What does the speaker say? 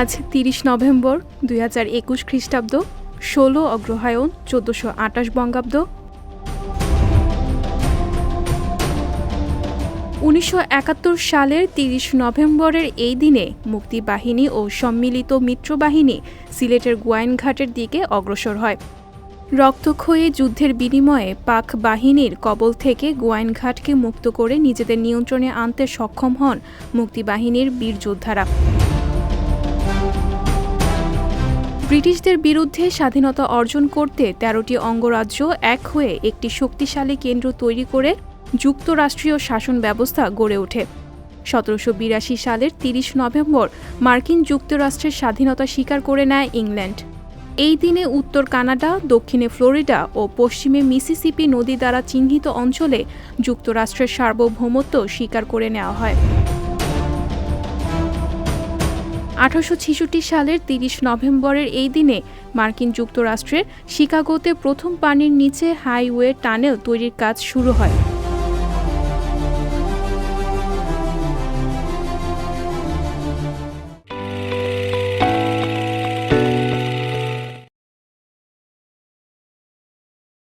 আজ ৩০ নভেম্বর ২০২১ খ্রিস্টাব্দ ১৬ অগ্রহায়ণ ১৪২৮ বঙ্গাব্দ। ১৯৭১ সালের ৩০ নভেম্বরের এই দিনে মুক্তিবাহিনী ও সম্মিলিত মিত্রবাহিনী সিলেটের গোয়াইনঘাটের দিকে অগ্রসর হয়। রক্তক্ষয়ী যুদ্ধের বিনিময়ে পাক বাহিনীর কবল থেকে গোয়াইনঘাটকে মুক্ত করে নিজেদের নিয়ন্ত্রণে আনতে সক্ষম হন মুক্তিবাহিনীর বীর যোদ্ধারা। ব্রিটিশদের বিরুদ্ধে স্বাধীনতা অর্জন করতে ১৩টি অঙ্গরাজ্য এক হয়ে একটি শক্তিশালী কেন্দ্র তৈরি করে যুক্তরাষ্ট্রীয় শাসন ব্যবস্থা গড়ে ওঠে। ১৭৮২ সালের ৩০ নভেম্বর মার্কিন যুক্তরাষ্ট্রের স্বাধীনতা স্বীকার করে নেয় ইংল্যান্ড। এই দিনে উত্তর কানাডা, দক্ষিণে ফ্লোরিডা ও পশ্চিমে মিসিসিপি নদী দ্বারা চিহ্নিত অঞ্চলে যুক্তরাষ্ট্রের সার্বভৌমত্ব স্বীকার করে নেওয়া হয়। ১৮৬৬ সালের ৩০ নভেম্বরের এই দিনে মার্কিন যুক্তরাষ্ট্রের শিকাগোতে প্রথম পানির নিচে হাইওয়ে টানেল তৈরির কাজ শুরু হয়।